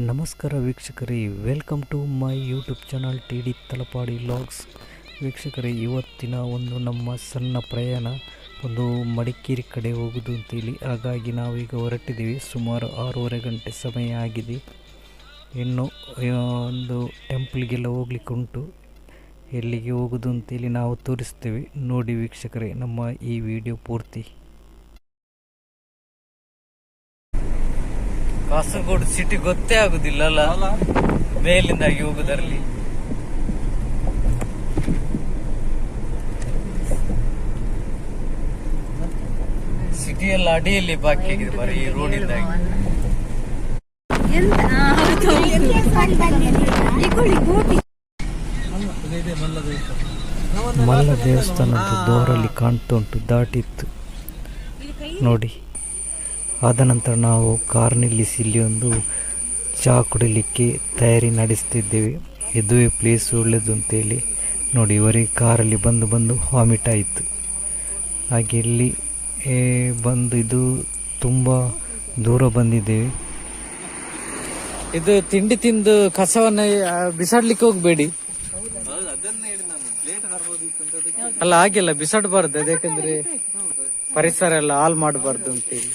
ನಮಸ್ಕಾರ ವೀಕ್ಷಕರೇ, welcome to my YouTube channel T D Talapady vlogs. ವೀಕ್ಷಕರೇ, ಇವತ್ತಿನ ಒಂದು ನಮ್ಮ ಸಣ್ಣ ಪ್ರಯಾಣ ಒಂದು ಮಡಿಕೇರಿ ಕಡೆ ಹೋಗುವುದು ಅಂತೇಳಿ. ಹಾಗಾಗಿ ನಾವೀಗ ಹೊರಟಿದ್ದೀವಿ. ಸುಮಾರು 6:30 ಗಂಟೆ ಸಮಯ ಆಗಿದೆ. ಇನ್ನು ಒಂದು ಟೆಂಪಲ್ಗೆಲ್ಲ ಹೋಗ್ಲಿಕ್ಕೆ ಉಂಟು. ಎಲ್ಲಿಗೆ ಹೋಗೋದು ಅಂತೇಳಿ ನಾವು ತೋರಿಸ್ತೇವೆ. ನೋಡಿ ವೀಕ್ಷಕರೇ ನಮ್ಮ ಈ ವಿಡಿಯೋ ಪೂರ್ತಿ. ಕಾಸರಗೋಡು ಸಿಟಿ ಗೊತ್ತೇ ಆಗುದಿಲ್ಲ ಅಲ್ಲ ಮೇಲಿಂದಾಗಿ ಹೋಗುದರಲ್ಲಿ. ಸಿಟಿಯೆಲ್ಲ ಅಡಿಯಲ್ಲಿ ಬಾಕಿ ಆಗಿದೆ ಬರೀ ಈ ರೋಡಿಂದಾಗಿ. ಮಲ್ಲ ದೇವಸ್ಥಾನದ ದೂರಲ್ಲಿ ಕಾಣ್ತಾ ಉಂಟು, ದಾಟಿತ್ತು ನೋಡಿ. ಆದ ನಂತರ ನಾವು ಕಾರ್ ನಿಲ್ಲಿಸಿ ಇಲ್ಲಿ ಒಂದು ಚಹಾ ಕುಡಿಲಿಕ್ಕೆ ತಯಾರಿ ನಡೆಸ್ತಿದ್ದೇವೆ. ಇದುವೇ ಪ್ಲೇಸ್ ಒಳ್ಳೆಯದು ಅಂತೇಳಿ. ನೋಡಿ, ಇವರಿಗೆ ಕಾರಲ್ಲಿ ಬಂದು ವಾಮಿಟ್ ಆಯಿತು. ಹಾಗೆ ಇಲ್ಲಿ ಬಂದು ಇದು ತುಂಬ ದೂರ ಬಂದಿದ್ದೇವೆ. ಇದು ತಿಂಡಿ ತಿಂದು ಕಸವನ್ನು ಬಿಸಾಡ್ಲಿಕ್ಕೆ ಹೋಗಬೇಡಿ ಅಲ್ಲ, ಹಾಗೆಲ್ಲ ಬಿಸಾಡಬಾರ್ದು. ಯಾಕಂದ್ರೆ ಪರಿಸರ ಎಲ್ಲ ಹಾಳು ಮಾಡಬಾರ್ದು ಅಂತೇಳಿ.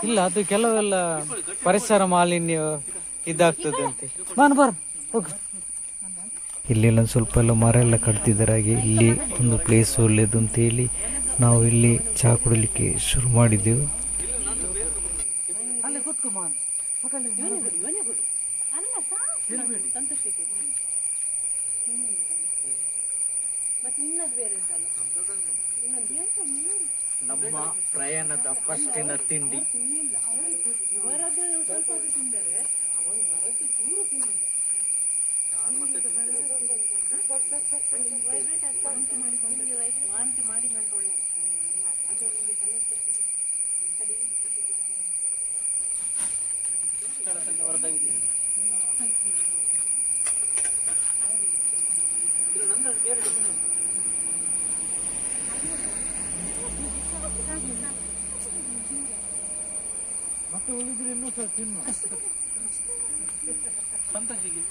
ಇಲ್ಲ, ಅದು ಕೆಲವೆಲ್ಲ ಪರಿಸರ ಮಾಲಿನ್ಯ ಇದಾಗ್ತದೆ ಅಂತ. ಇಲ್ಲೆಲ್ಲ ಸ್ವಲ್ಪ ಎಲ್ಲ ಮರ ಎಲ್ಲ ಕಟ್ತಿದ್ದಾರೆ. ಹಾಗೆ ಇಲ್ಲಿ ಒಂದು ಪ್ಲೇಸ್ ಒಳ್ಳೇದು ಅಂತ ಹೇಳಿ ನಾವು ಇಲ್ಲಿ ಚಹಾ ಕುಡಿಲಿಕ್ಕೆ ಶುರು ಮಾಡಿದ್ದೆವು. ನಮ್ಮ ಪ್ರಯಾಣದ ಫಸ್ಟಿನ ತಿಂಡಿ ಮತ್ತೆ ಉಳಿದ್ರೆ ಇನ್ನೂ ಸಹ ತಿನ್ನು. ಸಂತೋಷಿಗೆ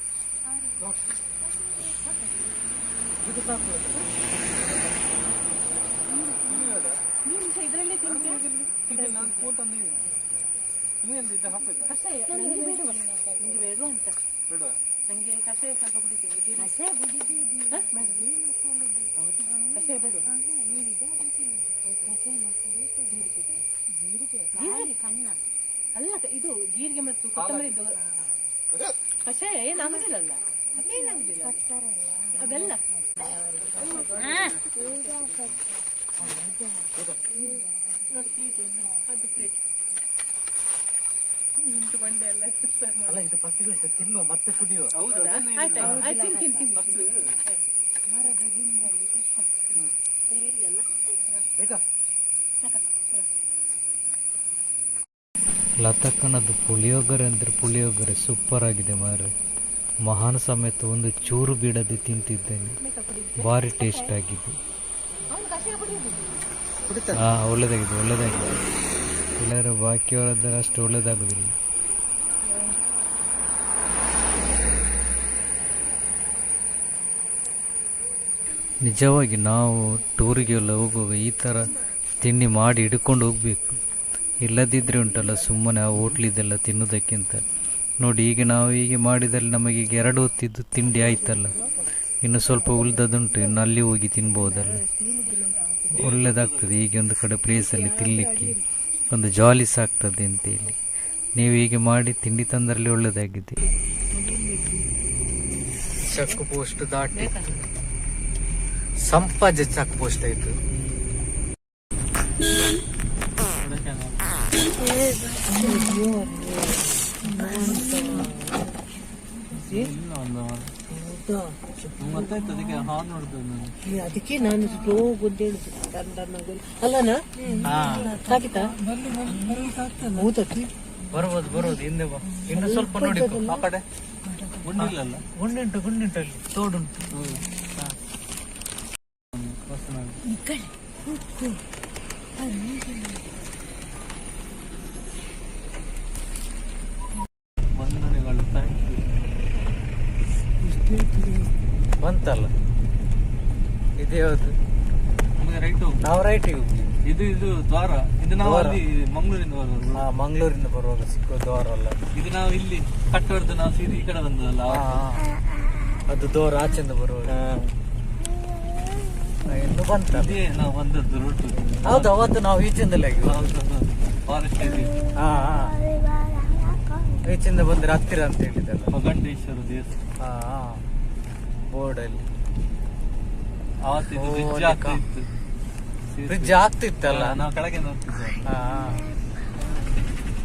ಇದು ಸಾಕು. ಇದರಲ್ಲೇ ತಿಂತೀನಿ. ನಾನು ಫೋನ್ ತಂದಿದ್ದೀನಿ. ಇನ್ನೇನು ಹಾಕಬೇಕು? ನಿಮಗೆ ಬೇಡವಾ ಅಂತ? ಬೇಡವಾ? ನನಗೆ ಕಷಾಯ ಸ್ವಲ್ಪ ಕುಡಿತೀನಿ. ಕಷಾಯ ಕುಡಿತೀನಿ. ಕಷಾಯ ಬೇಡ. ಜೀರಿಗೆ ಕಣ್ಣ ಅಲ್ಲ, ಇದು ಜೀರಿಗೆ ಮತ್ತು ಕೊತ್ತಂಬರಿ ಕಷಾಯ ಏನಾಗುದಿಲ್ಲ. ಅದೇನಾಗುದಿಲ್ಲ ಅದೆಲ್ಲ. ಅದು ಪ್ಲೇಟ್ ಬಂಡೆ ಎಲ್ಲ ಅಲ್ಲ. ಇದು ಫಸ್ಟ್ ತಿನ್ನು ಮತ್ತೆ ಕುಡಿಯೋ. ಲತಕ್ಕನದ್ದು ಪುಳಿಯೋಗರೆ ಅಂದ್ರೆ ಪುಳಿಯೋಗರೆ ಸೂಪರ್ ಆಗಿದೆ ಮಾರೆ. ಮಹಾನ್ ಸಮೇತ ಒಂದು ಚೂರು ಬಿಡದೆ ತಿಂತಿದ್ದೇನೆ. ಭಾರಿ ಟೇಸ್ಟ್ ಆಗಿದೆ. ಒಳ್ಳೇದಾಗಿದೆ. ಎಲ್ಲರೂ ಬಾಕಿಯವರಾದರೆ ಅಷ್ಟು ಒಳ್ಳೇದಾಗುದಿಲ್ಲ. ನಿಜವಾಗಿ ನಾವು ಟೂರಿಗೆಲ್ಲ ಹೋಗುವಾಗ ಈ ಥರ ತಿಂಡಿ ಮಾಡಿ ಹಿಡ್ಕೊಂಡು ಹೋಗ್ಬೇಕು. ಇಲ್ಲದಿದ್ದರೆ ಉಂಟಲ್ಲ, ಸುಮ್ಮನೆ ಆ ಹೋಟ್ಲಿದೆಲ್ಲ ತಿನ್ನೋದಕ್ಕಿಂತ. ನೋಡಿ, ಈಗ ನಾವು ಹೀಗೆ ಮಾಡಿದಲ್ಲಿ ನಮಗೆ ಈಗ 2 ಹೊತ್ತಿದ್ದು ತಿಂಡಿ ಆಯ್ತಲ್ಲ. ಇನ್ನು ಸ್ವಲ್ಪ ಉಳಿದದುಂಟು, ಇನ್ನು ಅಲ್ಲಿ ಹೋಗಿ ತಿನ್ಬೋದಲ್ಲ. ಒಳ್ಳೆಯದಾಗ್ತದೆ ಹೀಗೆ ಒಂದು ಕಡೆ ಪ್ಲೇಸಲ್ಲಿ ತಿನ್ನಲಿಕ್ಕೆ. ಒಂದು ಜಾಲಿ ಸಾಗ್ತದೆ ಅಂತೇಳಿ ನೀವು ಹೀಗೆ ಮಾಡಿ ತಿಂಡಿ ತಂದರಲ್ಲಿ ಒಳ್ಳೆಯದಾಗಿದೆ. ಚೆಕ್ ಪೋಸ್ಟ್ ದಾಟಿ ಸಂಪಾಜ ಚೆಕ್ ಪೋಸ್ಟ್ ಆಯಿತು. ಅದಕ್ಕೆ ನಾನು ಸ್ಲೋ ಗುದ್ದೇಳಿದ್ದು ಅಲ್ಲನಾ ಸಾಕಿತಾ ಬರೋದು ಹಿಂದೆ ಬಾ. ಇನ್ನು ಸ್ವಲ್ಪ ನೋಡಿ ಆ ಕಡೆ ಗುಂಡುಂಟು ಅಲ್ಲಿ ತೋಡುಂಟು. ಬಂತಲ್ಲ, ಇದು ಯಾವುದು? ರೈಟ್ ನಾವು ರೈಟಿಗೆ ಹೋಗ್ತೀವಿ. ಇದು ದ್ವಾರ. ಇದು ನಾವು ಅಲ್ಲಿ ಮಂಗಳೂರಿಂದ ಬರುವುದು. ಮಂಗಳೂರಿಂದ ಬರುವಾಗ ಸಿಕ್ಕೋ ದ್ವಾರ ಅಲ್ಲ ಇದು. ನಾವು ಇಲ್ಲಿ ಕಟ್ಟೋರ್ದು ನಾವು ಸೀದಾ ಈ ಕಡೆ ಬಂದದಲ್ಲ, ಅದು ದ್ವಾರ ಆಚೆಯಿಂದ ಬರುವಾಗ. ಇನ್ನು ಬಂತ ಅದೇ ನಾವು ಬಂದದ್ದು ರೂಟ್. ಹೌದು, ಅವತ್ತು ನಾವು ಈಚಿಂದಲೇ ಫಾರೆಸ್ಟ್ ಈಚಿಂದ ಬಂದ್ರೆ ಹತ್ತಿರ ಅಂತ ಹೇಳಿದಲ್ಲ, ಮಗಂಡೇಶ್ವರ ದೇವಸ್ಥಾನ ಬೋರ್ಡಲ್ಲಿ. ಅವತ್ತಿದ್ದು ಇತ್ತು, ಬ್ರಿಡ್ಜ್ ಆಗ್ತಿತ್ತಲ್ಲ, ನಾವು ಕೆಳಗೆ ನೋಡ್ತಿದ್ದೆ.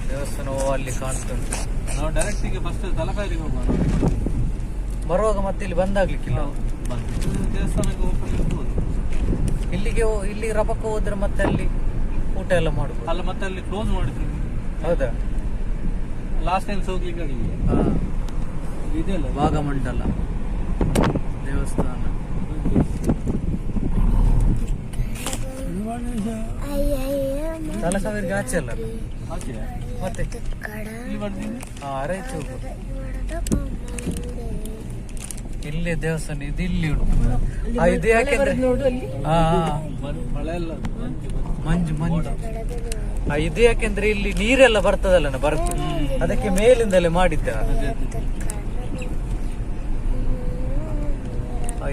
ದೇವಸ್ಥಾನ ಅಲ್ಲಿ ಕಾಣ್ತುಂಟು. ನಾವು ಡೈರೆಕ್ಟ್ ಈಗ ಫಸ್ಟ್ ತಲಕಾರಿಗೆ ಹೋಗೋಣ. ಬರುವಾಗ ಮತ್ತೆ ಇಲ್ಲಿ ಬಂದಾಗ್ಲಿಕ್ಕಿಲ್ಲ. ದೇವಸ್ಥಾನಕ್ಕೆ ಓಪನ್ ಇರ್ಬೋದು. ಇಲ್ಲಿ ರಬಕ್ಕ ಹೋದ್ರೆ ಮತ್ತೆ ಅಲ್ಲಿ ಊಟ ಎಲ್ಲ ಮಾಡ್ಬೋದು ಅಲ್ಲ. ಮತ್ತೆ ಅಲ್ಲಿ ಕ್ಲೋಸ್ ಮಾಡಿದ್ರು. ಹೌದಾ? ಲಾಸ್ಟ್ ಟೈಮ್ ಹೋಗ್ಲಿಕ್ಕೆ ಆಗಿಲ್ಲ. ಇದೆಲ್ಲ ಭಾಗಮಂಡಲ ದೇವಸ್ಥಾನ. ತಲಕಾವೇರಿಗೆ ಆಚೆ ಅಲ್ಲ ಆಚೆ ಮತ್ತೆ ಇಲ್ಲಿ ಬರ್ತೀನಿ. ರಾಯಚೂರು ಇಲ್ಲಿ ದೇವಸ್ಥಾನ ಇದು ಇಲ್ಲಿ ಉಂಟು. ಇದು ಯಾಕೆಂದ್ರೆ ಮಳೆ ಎಲ್ಲ ಮಂಜು ಇದು ಯಾಕೆಂದ್ರೆ ಇಲ್ಲಿ ನೀರೆಲ್ಲ ಬರ್ತದಲ್ಲ ಬರ್ತದೆ, ಅದಕ್ಕೆ ಮೇಲಿಂದಲೇ ಮಾಡಿದ್ದ.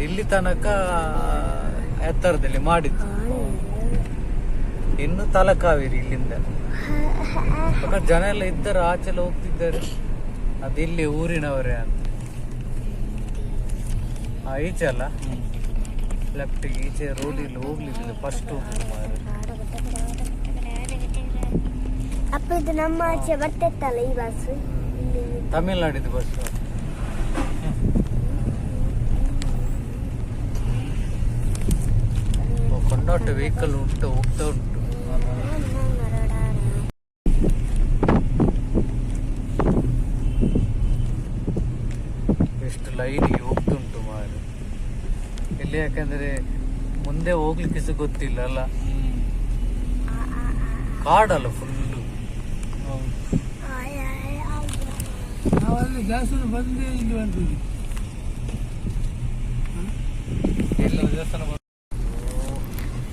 ಇಲ್ಲಿ ತನಕ ಎತ್ತರದಲ್ಲಿ ಮಾಡಿದ್ದು. ಇನ್ನು ತಲಕಾವೇರಿ ಇಲ್ಲಿಂದ ಜನ ಎಲ್ಲ ಇದ್ದಾರೆ, ಆಚೆಲ್ಲ ಹೋಗ್ತಿದ್ದಾರೆ. ಅದಿಲ್ಲಿ ಊರಿನವರೇ ಅಂತ. ಈಚೆ ಅಲ್ಲ, ಲೆಫ್ಟಿಗೆ ಈಚೆ ರೋಡ್ ಇಲ್ಲಿ ಹೋಗ್ಲಿಲ್ಲ. ಫಸ್ಟ್ ಅಪ್ಪ ಇದು ನಮ್ಮ ಆಚೆ ಬರ್ತಿತ್ತಲ್ಲ ಈ ಬಸ್, ತಮಿಳ್ನಾಡಿದ್ದು ಬಸ್. ಕೊಂಡಾಟ ವೆಹಿಕಲ್ ಹೋಗ್ತಾ ಉಂಟು. ಎಷ್ಟು ಲೈನಿಗೆ ಹೋಗ್ತುಂಟು ಮಾರು ಇಲ್ಲಿ. ಯಾಕಂದ್ರೆ ಮುಂದೆ ಹೋಗ್ಲಿಕ್ಕೆ ಸಹ ಗೊತ್ತಿಲ್ಲ ಅಲ್ಲ, ಕಾಡಲ್ಲ ಫುಲ್ಲು.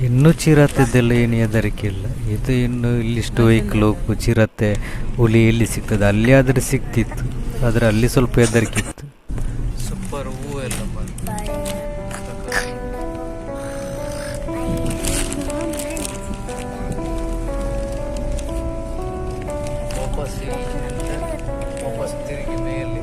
ಇನ್ನು ಚಿರತೆದೆಲ್ಲ ಏನು ಹೆದರಿಕೆ ಇಲ್ಲ. ಇದು ಇನ್ನು ಇಲ್ಲಿಷ್ಟು ವೆಹಿಕಲ್ ಹೋಗು ಚಿರತೆ ಹುಲಿ ಎಲ್ಲಿ ಸಿಗ್ತದೆ, ಅಲ್ಲಿ ಆದ್ರೆ ಸಿಗ್ತಿತ್ತು, ಆದ್ರೆ ಅಲ್ಲಿ ಸ್ವಲ್ಪ ಹೆದರಿಕೆ ಇತ್ತು. ಸೂಪರ್ ಹೂವು ಎಲ್ಲ ವಾಪಸ್ ತಿರುಗಿ ಮೇಲೆ.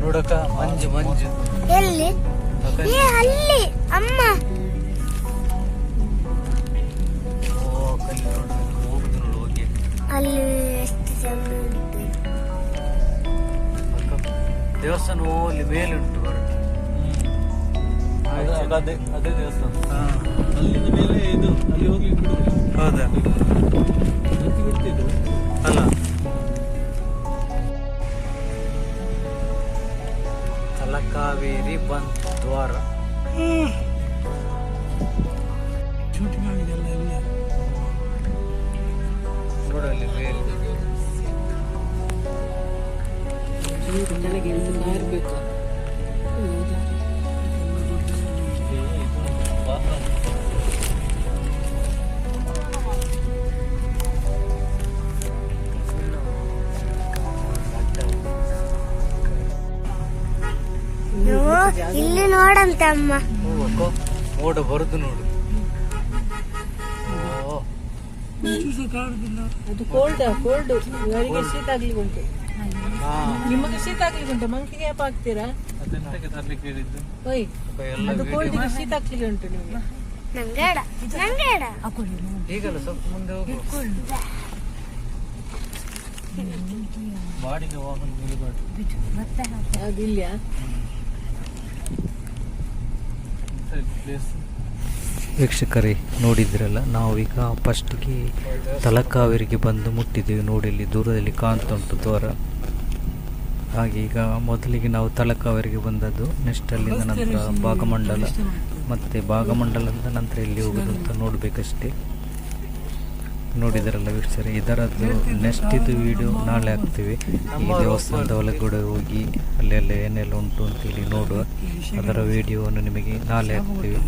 ನೋಡಕ ಮಂಜು ಎಲ್ಲಿ? ಅಲ್ಲಿ ಅಮ್ಮ ಅಲ್ಲಿ ಎಷ್ಟು ಚಂದ ಉಂಟು ದೇವಸ್ಥಾನ. ಅಲ್ಲಿ ಮೇಲೆ ಉಂಟು ಅದೇ ದೇವಸ್ಥಾನ. ಅಲ್ಲಿಂದ ಮೇಲೆ ಇದು ಅಲ್ಲಿ ಹೋಗ್ಲಿಕ್ಕೆ ಬಿಡುದಿಲ್ಲ. ಹೌದಾ? ಬಿಡ್ತಿದ್ದು ಅಲ್ಲ. ತಲಕಾವೇರಿ ಬಂತ್ ದ್ವಾರ. ಶೂಟಿಂಗ್ ಆಗಿದೆಲ್ಲ ಇಲ್ಲ ನೋಡಲ್ಲಿ ಮೇಲೆ ನನಗೆ ಇರಬೇಕು. ಇಲ್ಲಿ ನೋಡಂತೆ ಅಮ್ಮ. ಮೋಡ ಬರುದು ನೋಡು. ಅದು ಕೋಲ್ಡ್ ಇವರಿಗೆ ಶೀತ ಆಗ್ಲಿಕ್ಕೆ ಉಂಟು. ನಿಮಗೆ ಶೀತ ಆಗ್ಲಿಕ್ಕೆ ಉಂಟು, ಮಂಕಿಗೆ ಯಾಪ್ ಹಾಕ್ತೀರಾ? ಅದೆಂತಕ್ಕೆ ತರ್ಲಿಕ್ಕೆ ಹೇಳಿದ್ದು? ಓಯ್, ಅದು ಕೋಲ್ಡ್ ಶೀತ ಆಗ್ಲಿಕ್ಕೆ ಉಂಟು ನಿಮಗೆ. ನಂಗೆ ಬೇಡ ಈಗಲ್ಲ ಸ್ವಲ್ಪ ಮುಂದೆ ಹೋಗು. ಬಾಡಿಗೆ ವಾಹನ ನಿಲ್ಬಾರ್ದು ಅದು ಇಲ್ಲಿಯಾ? ಪ್ಲೇಸ್. ವೀಕ್ಷಕರೇ ನೋಡಿದ್ರಲ್ಲ, ನಾವೀಗ ಫಸ್ಟ್ಗೆ ತಲಕಾವೇರಿಗೆ ಬಂದು ಮುಟ್ಟಿದ್ದೀವಿ. ನೋಡಿ ಇಲ್ಲಿ ದೂರದಲ್ಲಿ ಕಾಣ್ತಾ ಉಂಟು ದ್ವಾರ. ಹಾಗೆ ಈಗ ಮೊದಲಿಗೆ ನಾವು ತಲಕಾವೇರಿಗೆ ಬಂದದ್ದು. ನೆಕ್ಸ್ಟ್ ಅಲ್ಲಿಂದ ನಂತರ ಭಾಗಮಂಡಲ, ಮತ್ತು ಭಾಗಮಂಡಲದ ನಂತರ ಎಲ್ಲಿ ಹೋಗೋದು ಅಂತ ನೋಡಬೇಕಷ್ಟೇ. ನೋಡಿದ್ರಲ್ಲ ವೀಕ್ಷಕರೇ, ಇದರದ್ದು ನೆಕ್ಸ್ಟ್ ಇದು ವಿಡಿಯೋ ನಾಳೆ ಹಾಕ್ತೀವಿ. ಈ ದೇವಸ್ಥಾನದ ಒಳಗಡೆ ಹೋಗಿ ಅಲ್ಲೆಲ್ಲ ಏನೆಲ್ಲ ಉಂಟು ಅಂತೇಳಿ ನೋಡುವ. ಅದರ ವಿಡಿಯೋವನ್ನು ನಿಮಗೆ ನಾಳೆ ಹಾಕ್ತೀವಿ.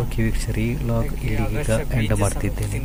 ಓಕೆ ವೀಕ್ಷಕರೇ, ಈ ವ್ಲಾಗ್ ಇಲ್ಲಿಗ ಎಂಡ್ ಮಾಡ್ತಿದ್ದೇನೆ.